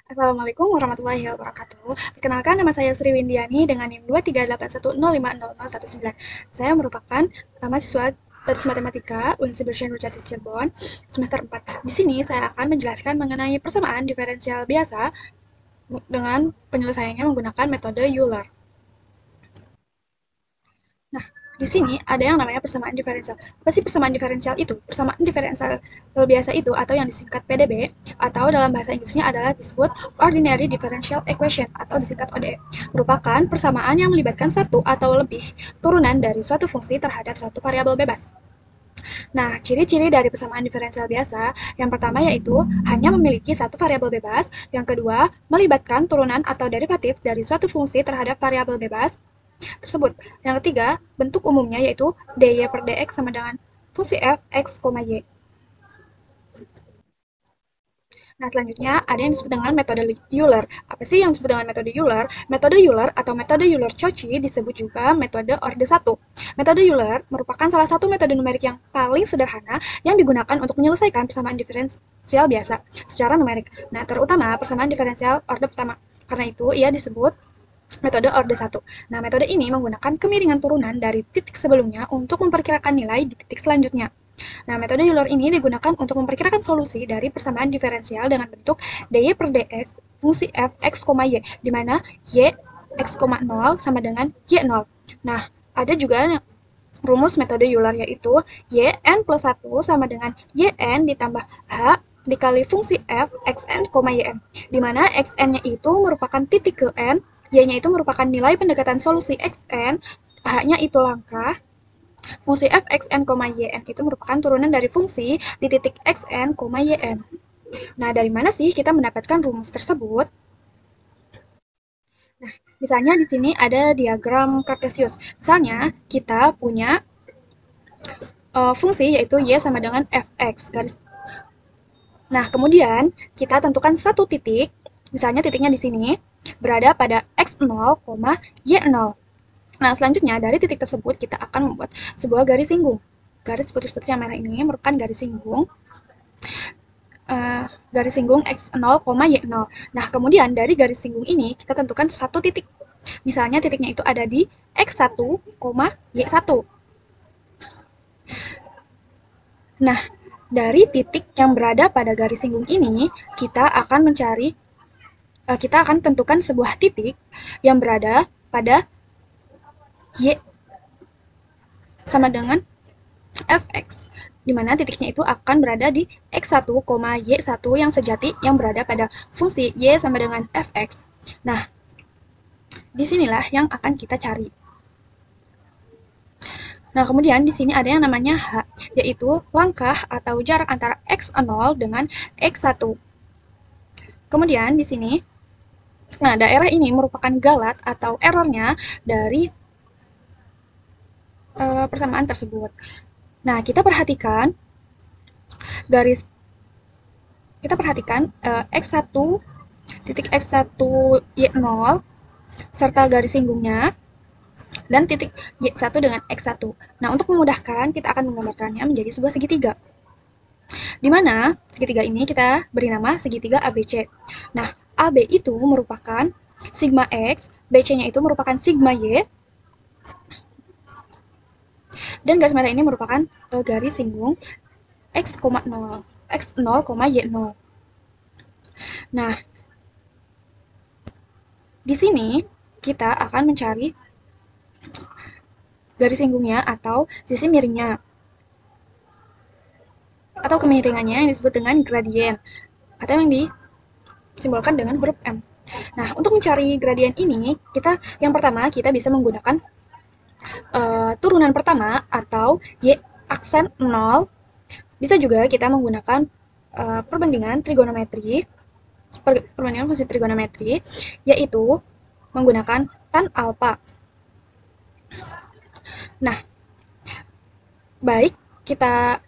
Assalamualaikum warahmatullahi wabarakatuh. Perkenalkan, nama saya Sri Windiani dengan NIM 23810500019. Saya merupakan mahasiswa Teknik Matematika Universitas Nurjati Cirebon semester 4. Di sini saya akan menjelaskan mengenai persamaan diferensial biasa dengan penyelesaiannya menggunakan metode Euler. Nah, di sini ada yang namanya persamaan diferensial. Apa sih persamaan diferensial itu? Persamaan diferensial biasa itu atau yang disingkat PDB atau dalam bahasa Inggrisnya adalah disebut Ordinary Differential Equation atau disingkat ODE. Merupakan persamaan yang melibatkan satu atau lebih turunan dari suatu fungsi terhadap satu variabel bebas. Nah, ciri-ciri dari persamaan diferensial biasa, yang pertama yaitu hanya memiliki satu variabel bebas, yang kedua melibatkan turunan atau derivatif dari suatu fungsi terhadap variabel bebas tersebut. Yang ketiga, bentuk umumnya yaitu dy per dx sama dengan fungsi f x, y. Nah, selanjutnya ada yang disebut dengan metode Euler. Apa sih yang disebut dengan metode Euler? Metode Euler atau metode Euler-Cauchy disebut juga metode orde 1. Metode Euler merupakan salah satu metode numerik yang paling sederhana yang digunakan untuk menyelesaikan persamaan diferensial biasa secara numerik. Nah, terutama persamaan diferensial orde pertama. Karena itu, ia disebut metode orde 1. Nah, metode ini menggunakan kemiringan turunan dari titik sebelumnya untuk memperkirakan nilai di titik selanjutnya. Nah, metode Euler ini digunakan untuk memperkirakan solusi dari persamaan diferensial dengan bentuk dy per dx fungsi f x, y, di mana y x, 0 sama dengan y0. Nah, ada juga rumus metode Euler yaitu yn plus 1 sama dengan yn ditambah h dikali fungsi f xn, yn, di mana xn-nya itu merupakan titik ke n, y-nya itu merupakan nilai pendekatan solusi xn, h-nya itu langkah, fungsi f xn, yn itu merupakan turunan dari fungsi di titik xn, yn. Nah, dari mana sih kita mendapatkan rumus tersebut? Nah, misalnya di sini ada diagram Cartesius. Misalnya kita punya fungsi yaitu y sama dengan fx. Nah, kemudian kita tentukan satu titik, misalnya titiknya di sini, berada pada x0, y0. Nah, selanjutnya dari titik tersebut kita akan membuat sebuah garis singgung. Garis putus-putus yang merah ini merupakan garis singgung x0, y0. Nah, kemudian dari garis singgung ini kita tentukan satu titik. Misalnya titiknya itu ada di x1, y1. Nah, dari titik yang berada pada garis singgung ini, kita akan tentukan sebuah titik yang berada pada y sama dengan fx, di mana titiknya itu akan berada di x1, y1 yang sejati yang berada pada fungsi y sama dengan fx. Nah, disinilah yang akan kita cari. Nah, kemudian di sini ada yang namanya h, yaitu langkah atau jarak antara x0 dengan x1. Kemudian di sini, nah daerah ini merupakan galat atau errornya dari persamaan tersebut. Nah, kita perhatikan x1 titik x1 y0 serta garis singgungnya dan titik y1 dengan x1. Nah, untuk memudahkan kita akan menggambarkannya menjadi sebuah segitiga, di mana segitiga ini kita beri nama segitiga ABC. Nah, AB itu merupakan sigma x, BC-nya itu merupakan sigma y, dan garis merah ini merupakan garis singgung x0, y0. Nah, di sini kita akan mencari garis singgungnya atau sisi miringnya, atau kemiringannya yang disebut dengan gradien, atau yang disimbolkan dengan huruf M. Nah, untuk mencari gradien ini, yang pertama kita bisa menggunakan turunan pertama atau y aksen 0. Bisa juga kita menggunakan perbandingan fungsi trigonometri, yaitu menggunakan tan alfa. Nah, baik kita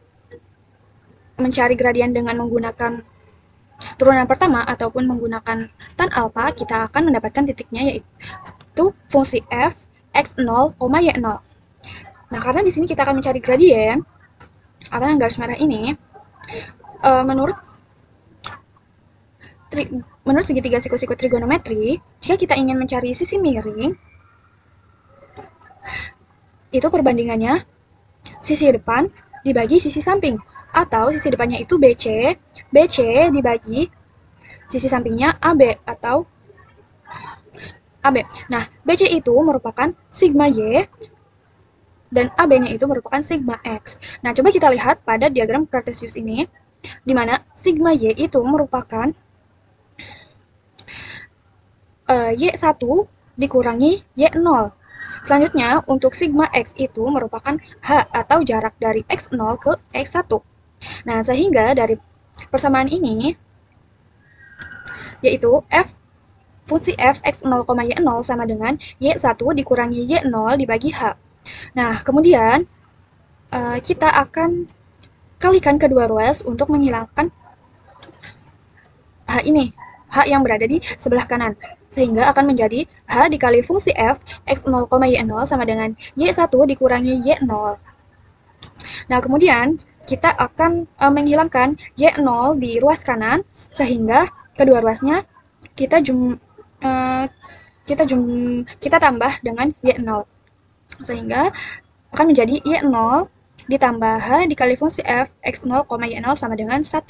mencari gradien dengan menggunakan turunan pertama ataupun menggunakan tan alfa, kita akan mendapatkan titiknya yaitu fungsi f x0, y0. Nah, karena di sini kita akan mencari gradien atau yang garis merah ini, menurut menurut segitiga siku-siku trigonometri, jika kita ingin mencari sisi miring, itu perbandingannya sisi depan dibagi sisi samping, atau sisi depannya itu BC dibagi sisi sampingnya AB atau AB. Nah, BC itu merupakan sigma Y dan AB-nya itu merupakan sigma X. Nah, coba kita lihat pada diagram Cartesius ini, di mana sigma Y itu merupakan Y1 dikurangi Y0. Selanjutnya, untuk sigma X itu merupakan H atau jarak dari X0 ke X1. Nah, sehingga dari persamaan ini, yaitu fungsi f x0, y0 sama dengan y1 dikurangi y0 dibagi h. Nah, kemudian kita akan kalikan kedua ruas untuk menghilangkan h ini, h yang berada di sebelah kanan, sehingga akan menjadi h dikali fungsi f x0, y0 sama dengan y1 dikurangi y0. Nah, kemudian kita akan menghilangkan y0 di ruas kanan, sehingga kedua ruasnya kita tambah dengan y0, sehingga akan menjadi y0 ditambah h dikali fungsi f x0, y0 sama dengan 1.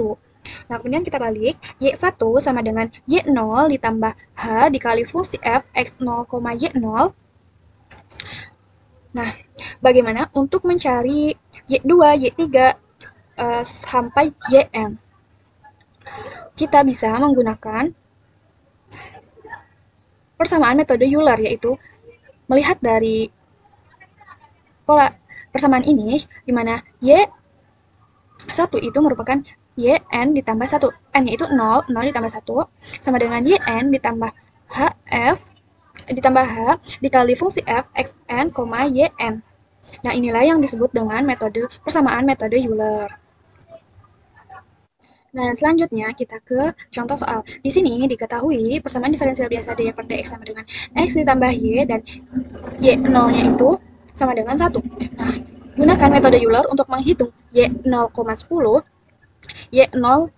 Nah, kemudian kita balik, y1 sama dengan y0 ditambah h dikali fungsi f x0, y0. Nah, bagaimana untuk mencari y2, y3 sampai yn? Kita bisa menggunakan persamaan metode Euler, yaitu melihat dari pola persamaan ini, di mana Y1 itu merupakan YN ditambah 1. N-nya itu 0 ditambah 1, sama dengan YN ditambah HF ditambah H dikali fungsi F, XN, YN. Nah, inilah yang disebut dengan persamaan metode Euler. Nah, selanjutnya kita ke contoh soal. Di sini diketahui persamaan diferensial biasa dy per dx sama dengan x ditambah y dan y0-nya itu sama dengan 1. Nah, gunakan metode Euler untuk menghitung y0,10, y0,10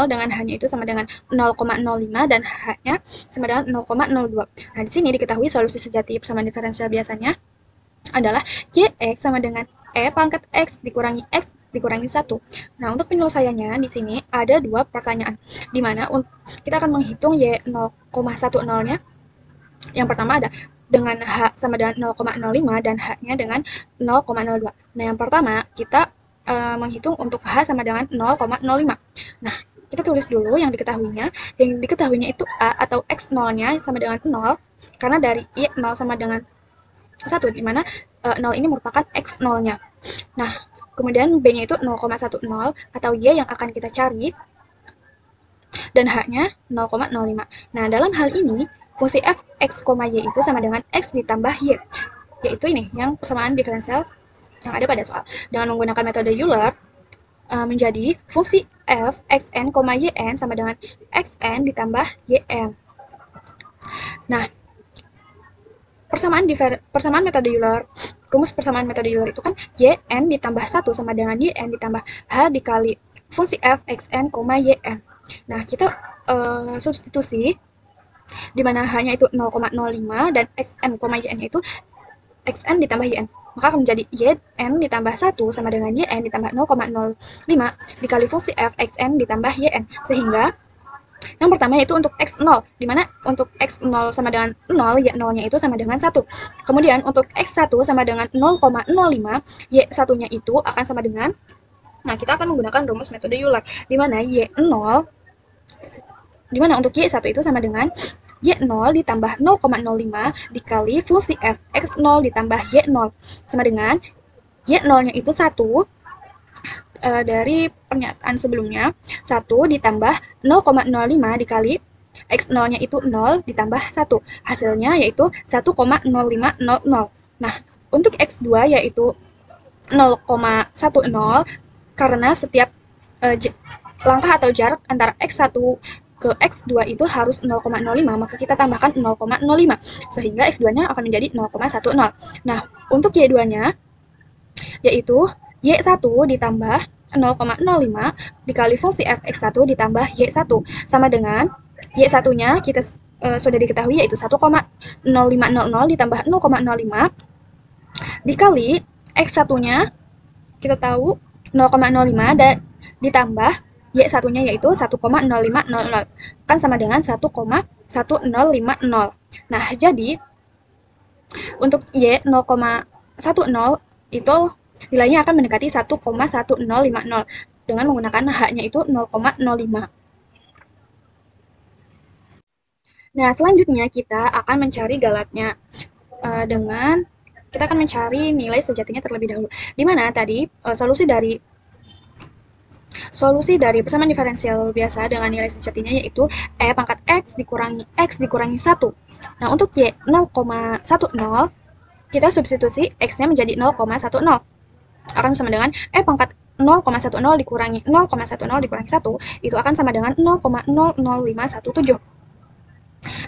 dengan h-nya itu sama dengan 0,05 dan h-nya sama dengan 0,02. Nah, di sini diketahui solusi sejati persamaan diferensial biasanya adalah Yx sama dengan E pangkat X dikurangi 1. Nah, untuk penyelesaiannya di sini ada dua pertanyaan, di mana kita akan menghitung Y0,10-nya. Yang pertama ada dengan H sama dengan 0,05 dan H-nya dengan 0,02. Nah, yang pertama kita menghitung untuk H sama dengan 0,05. Nah, kita tulis dulu yang diketahuinya. Yang diketahuinya itu A atau X0-nya sama dengan 0, karena dari Y0 sama dengan 1, di mana 0 ini merupakan X0-nya. Nah, kemudian B-nya itu 0,10 atau Y yang akan kita cari, dan H-nya 0,05. Nah, dalam hal ini, fungsi f, x, y itu sama dengan x ditambah y, yaitu ini, yang persamaan diferensial yang ada pada soal. Dengan menggunakan metode Euler, menjadi fungsi f, xn, yn sama dengan xn ditambah yn. Nah, persamaan metode Euler, rumus persamaan metode Euler itu kan yn ditambah 1 sama dengan yn ditambah h dikali fungsi f, xn, yn. Nah, kita substitusi, di mana h-nya itu 0,05 dan xn, yn-nya itu xn ditambah yn. Maka akan menjadi yn ditambah 1 sama dengan yn ditambah 0,05 dikali fungsi f, xn ditambah yn. Sehingga yang pertama yaitu untuk x0, di mana untuk x0 sama dengan 0, y0-nya itu sama dengan 1. Kemudian untuk x1 sama dengan 0,05, y1-nya itu akan sama dengan, nah, kita akan menggunakan rumus metode Euler, di mana untuk y1 itu sama dengan y0 ditambah 0,05 dikali fungsi f, x0 ditambah y0 sama dengan y0-nya itu 1, dari pernyataan sebelumnya, 1 ditambah 0,05 dikali x0-nya itu 0 ditambah 1. Hasilnya yaitu 1,0500. Nah, untuk x2 yaitu 0,10, karena setiap langkah atau jarak antara x1 ke x2 itu harus 0,05, maka kita tambahkan 0,05, sehingga x2-nya akan menjadi 0,10. Nah, untuk y2-nya yaitu y1 ditambah 0,05 dikali fungsi f x1 ditambah y1 sama dengan y1-nya kita sudah diketahui yaitu 1,0500 ditambah 0,05 dikali x1-nya kita tahu 0,05 dan ditambah y1-nya yaitu 1,0500 kan sama dengan 1,1050. Nah, jadi untuk y 0,10 itu nilainya akan mendekati 1,1050 dengan menggunakan h-nya itu 0,05. Nah, selanjutnya kita akan mencari galatnya dengan kita akan mencari nilai sejatinya terlebih dahulu. Di mana tadi solusi dari persamaan diferensial biasa dengan nilai sejatinya yaitu e pangkat x dikurangi 1. Nah, untuk y 0,10 kita substitusi x-nya menjadi 0,10. Akan sama dengan e pangkat 0,10 dikurangi 0,10 dikurangi 1 itu akan sama dengan 0,00517.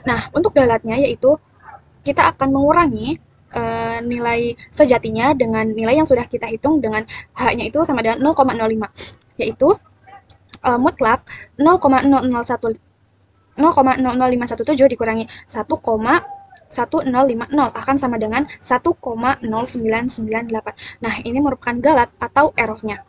Nah, untuk galatnya yaitu kita akan mengurangi nilai sejatinya dengan nilai yang sudah kita hitung dengan h-nya itu sama dengan 0,05 yaitu mutlak 0,00517 dikurangi 1,1050 akan sama dengan 1,0998. Nah, ini merupakan galat atau errornya.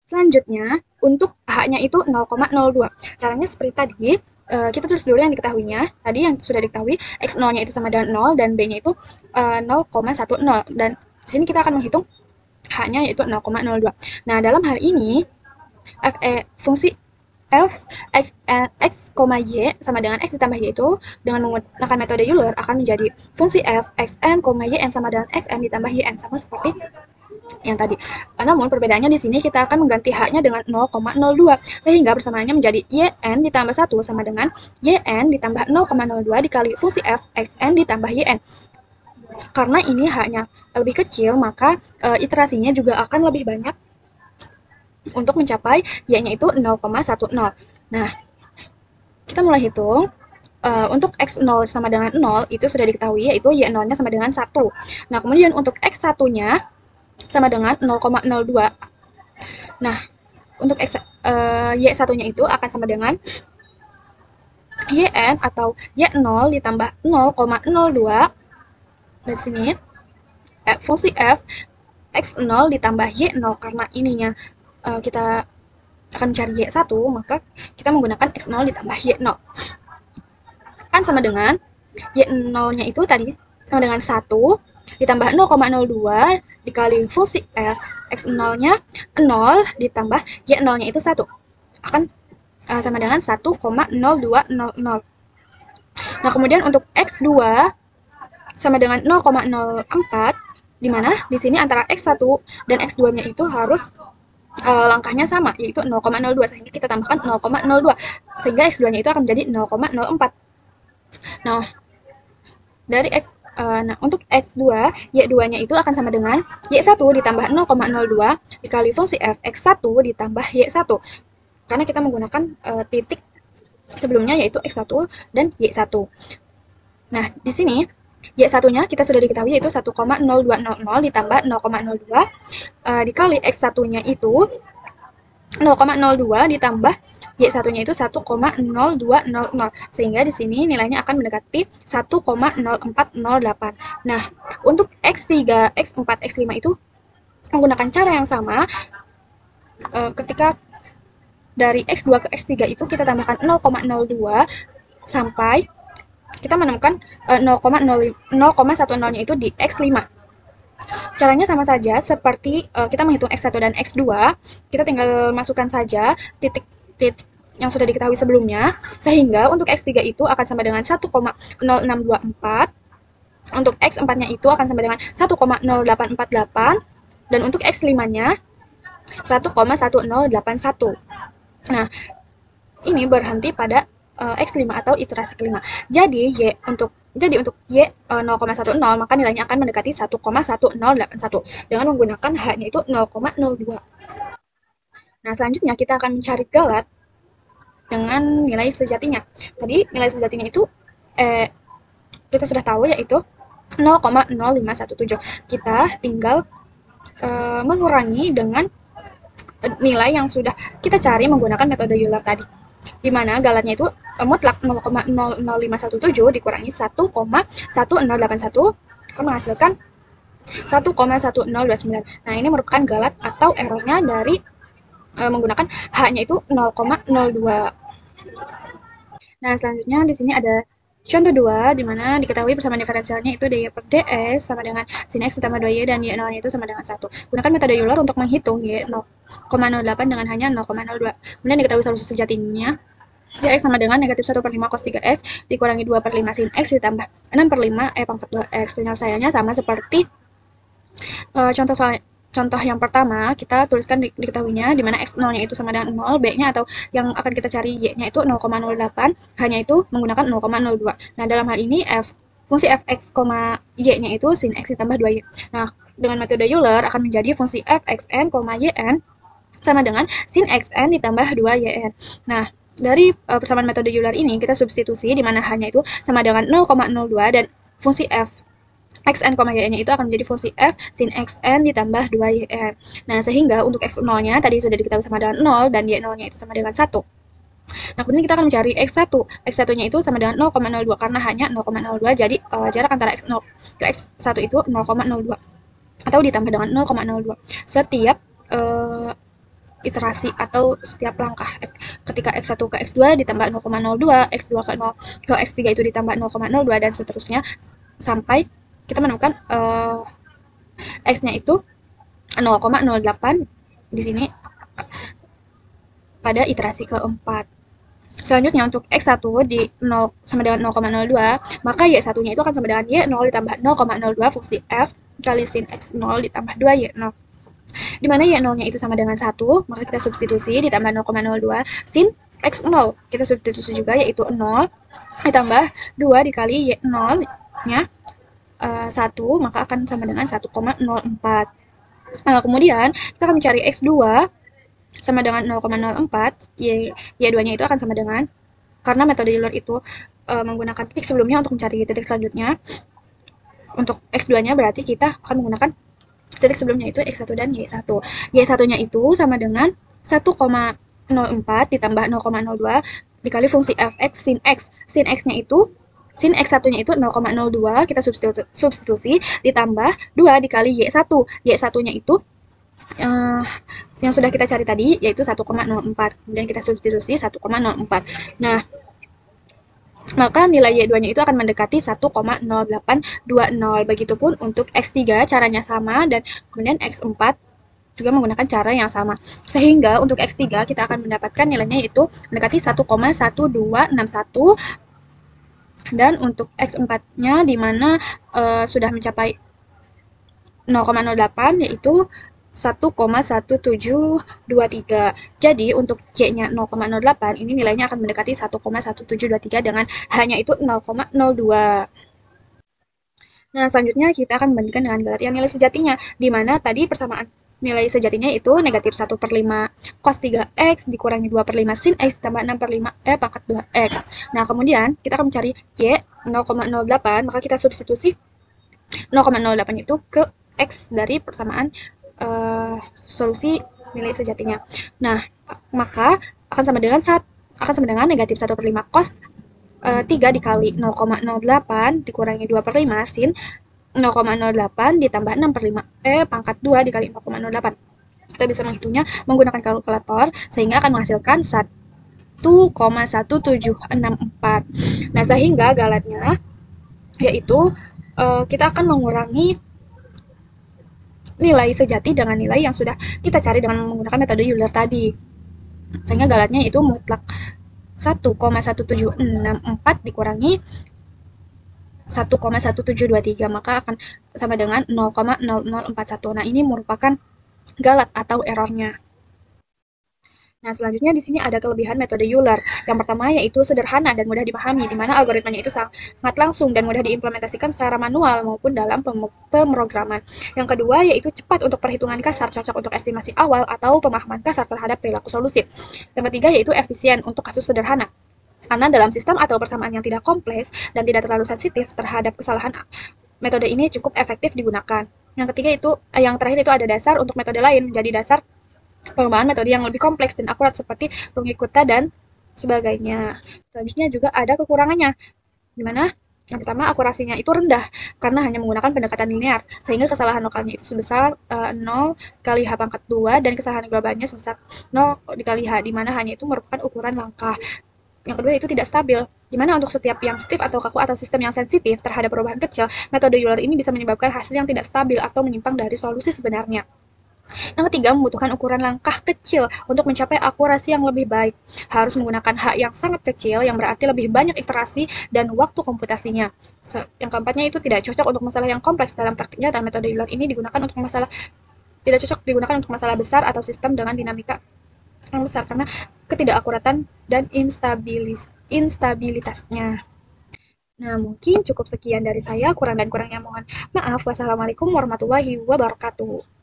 Selanjutnya, untuk h-nya itu 0,02. Caranya seperti tadi, kita tulis dulu yang diketahuinya. Tadi yang sudah diketahui, x0-nya itu sama dengan 0 dan b-nya itu 0,10. Dan di sini kita akan menghitung h-nya yaitu 0,02. Nah, dalam hal ini, fungsi f x, y sama dengan x ditambah y itu dengan menggunakan metode Euler akan menjadi fungsi f xn, yn sama dengan xn ditambah yn sama seperti yang tadi. Namun perbedaannya di sini kita akan mengganti h-nya dengan 0,02 sehingga persamaannya menjadi yn ditambah 1 sama dengan yn ditambah 0,02 dikali fungsi f xn ditambah yn. Karena ini h-nya lebih kecil, maka iterasinya juga akan lebih banyak untuk mencapai y-nya itu 0,10. Nah, kita mulai hitung. Untuk x0 sama dengan 0 itu sudah diketahui yaitu y0-nya sama dengan 1. Nah, kemudian untuk x1-nya sama dengan 0,02. Nah, untuk y1-nya itu akan sama dengan yn atau y0 ditambah 0,02 dari sini fungsi f x0 ditambah y0 karena ininya kita akan mencari y1 maka kita menggunakan x0 ditambah y0 kan sama dengan y0-nya itu tadi sama dengan 1 ditambah 0,02 dikali fungsi f x0-nya 0 ditambah y0-nya itu 1 akan sama dengan 1,0200. Nah, kemudian untuk x2 sama dengan 0,04 di mana di sini antara x1 dan x2-nya itu harus langkahnya sama yaitu 0,02 sehingga kita tambahkan 0,02 sehingga x2-nya itu akan menjadi 0,04. Nah, dari untuk x2, y2-nya itu akan sama dengan y1 ditambah 0,02 dikali fungsi f x1 ditambah y1 karena kita menggunakan titik sebelumnya yaitu x1 dan y1. Nah, di sini y1-nya kita sudah diketahui yaitu 1,0200 ditambah 0,02 dikali x1-nya itu 0,02 ditambah y1-nya itu 1,0200 sehingga di sini nilainya akan mendekati 1,0408. Nah, untuk x3, x4, x5 itu menggunakan cara yang sama. Ketika dari x2 ke x3 itu kita tambahkan 0,02 sampai kita menemukan 0,10-nya itu di x5. Caranya sama saja seperti kita menghitung x1 dan x2, kita tinggal masukkan saja titik-titik yang sudah diketahui sebelumnya, sehingga untuk x3 itu akan sama dengan 1,0624, untuk x4-nya itu akan sama dengan 1,0848, dan untuk x5-nya 1,1081. Nah, ini berhenti pada x5 atau iterasi kelima. Jadi untuk y 0,10 maka nilainya akan mendekati 1,1081 dengan menggunakan h-nya itu 0,02. Nah, selanjutnya kita akan mencari galat dengan nilai sejatinya. Tadi nilai sejatinya itu kita sudah tahu yaitu 0,0517. Kita tinggal mengurangi dengan nilai yang sudah kita cari menggunakan metode Euler tadi, di mana galatnya itu mutlak 0,00517 dikurangi 1,1081 akan menghasilkan 1,1029. Nah, ini merupakan galat atau errornya dari menggunakan H-nya itu 0,02. Nah, selanjutnya di sini ada contoh 2, di mana diketahui persamaan diferensialnya itu dy per ds sama dengan sin x ditambah 2y dan y nolnya itu sama dengan 1. Gunakan metode Euler untuk menghitung y 0,08 dengan hanya 0,02. Kemudian diketahui solusi sejatinya, dx sama dengan negatif 1 per 5 cos 3x dikurangi 2 per 5 sin x ditambah 6 per 5 pangkat 2x. Penyelesaiannya sama seperti contoh yang pertama, kita tuliskan diketahuinya, di mana x0-nya itu sama dengan 0, b-nya atau yang akan kita cari y-nya itu 0,08, hanya itu menggunakan 0,02. Nah, dalam hal ini fungsi fx, y-nya itu sin x ditambah 2y. Nah, dengan metode Euler akan menjadi fungsi fxn, yn sama dengan sin xn ditambah 2yn. Nah, dari persamaan metode Euler ini kita substitusi, di mana hanya itu sama dengan 0,02 dan fungsi f xn, y-nya itu akan menjadi fungsi f sin xn ditambah 2yn. Nah, sehingga untuk x0-nya tadi sudah diketahui sama dengan 0 dan y0-nya itu sama dengan 1. Nah, kemudian kita akan mencari x1. X1-nya itu sama dengan 0,02 karena hanya 0,02, jadi jarak antara x0 ke x1 itu 0,02 atau ditambah dengan 0,02. Setiap iterasi atau setiap langkah, ketika x1 ke x2 ditambah 0,02, x2 ke x3 itu ditambah 0,02 dan seterusnya sampai kita menemukan x-nya itu 0,08 di sini pada iterasi keempat. Selanjutnya untuk x1 di 0 sama dengan 0,02, maka y1-nya itu akan sama dengan y0 ditambah 0,02 fungsi f kali sin x0 ditambah 2y0. Di mana y0-nya itu sama dengan 1, maka kita substitusi ditambah 0,02 sin x0. Kita substitusi juga yaitu 0 ditambah 2 dikali y0-nya 1, maka akan sama dengan 1,04. Kemudian kita akan mencari x2 sama dengan 0,04, y2-nya itu akan sama dengan, karena metode Euler itu menggunakan titik sebelumnya untuk mencari titik selanjutnya. Untuk x2-nya berarti kita akan menggunakan titik sebelumnya itu x1 dan y1. Y1-nya itu sama dengan 1,04 ditambah 0,02 dikali fungsi fx sin x. Sin x-nya itu sin x1-nya itu 0,02, kita substitusi ditambah 2 dikali y1. Y1-nya itu yang sudah kita cari tadi, yaitu 1,04. Kemudian kita substitusi 1,04. Nah, maka nilai y2-nya itu akan mendekati 1,0820. Begitupun untuk x3 caranya sama, dan kemudian x4 juga menggunakan cara yang sama. Sehingga untuk x3 kita akan mendapatkan nilainya itu mendekati 1,1261. Dan untuk x4-nya di mana sudah mencapai 0,08 yaitu 1,1723. Jadi untuk y-nya 0,08 ini nilainya akan mendekati 1,1723 dengan hanya itu 0,02. Nah, selanjutnya kita akan membandingkan dengan galat yang nilai sejatinya, di mana tadi persamaan nilai sejatinya itu negatif 1 per 5 cos 3x dikurangi 2 per 5 sin x tambah 6 per 5 pangkat 2x. Nah, kemudian kita akan mencari y 0,08, maka kita substitusi 0,08 itu ke x dari persamaan solusi nilai sejatinya. Nah, maka akan sama dengan negatif 1 per 5 cos 3 dikali 0,08 dikurangi 2 per 5 sin 0,08 ditambah 6 per 5 pangkat 2 dikali 0,08. Kita bisa menghitungnya menggunakan kalkulator, sehingga akan menghasilkan 1,1764. Nah, sehingga galatnya yaitu kita akan mengurangi nilai sejati dengan nilai yang sudah kita cari dengan menggunakan metode Euler tadi. Sehingga galatnya itu mutlak 1,1764 dikurangi 1,1723, maka akan sama dengan 0,0041. Nah, ini merupakan galat atau errornya. Nah, selanjutnya di sini ada kelebihan metode Euler. Yang pertama yaitu sederhana dan mudah dipahami, di mana algoritmanya itu sangat langsung dan mudah diimplementasikan secara manual maupun dalam pemrograman. Yang kedua yaitu cepat untuk perhitungan kasar, cocok untuk estimasi awal atau pemahaman kasar terhadap perilaku solusif. Yang ketiga yaitu efisien untuk kasus sederhana, karena dalam sistem atau persamaan yang tidak kompleks dan tidak terlalu sensitif terhadap kesalahan, metode ini cukup efektif digunakan. Yang terakhir itu ada dasar untuk metode lain, menjadi dasar pengembangan metode yang lebih kompleks dan akurat seperti Runge-Kutta dan sebagainya. Selanjutnya juga ada kekurangannya, di mana yang pertama akurasinya itu rendah karena hanya menggunakan pendekatan linear, sehingga kesalahan lokalnya itu sebesar 0 kali H pangkat 2 dan kesalahan globalnya sebesar 0 dikali H, di mana hanya itu merupakan ukuran langkah. Yang kedua itu tidak stabil, di mana untuk setiap yang stiff atau kaku atau sistem yang sensitif terhadap perubahan kecil, metode Euler ini bisa menyebabkan hasil yang tidak stabil atau menyimpang dari solusi sebenarnya. Yang ketiga, membutuhkan ukuran langkah kecil untuk mencapai akurasi yang lebih baik. Harus menggunakan H yang sangat kecil, yang berarti lebih banyak iterasi dan waktu komputasinya. Yang keempatnya itu tidak cocok untuk masalah yang kompleks. Dalam praktiknya, dan metode Euler ini tidak cocok digunakan untuk masalah besar atau sistem dengan dinamika yang besar karena ketidakakuratan dan instabilitasnya. Nah, mungkin cukup sekian dari saya, kurang dan kurangnya mohon maaf. Wassalamualaikum warahmatullahi wabarakatuh.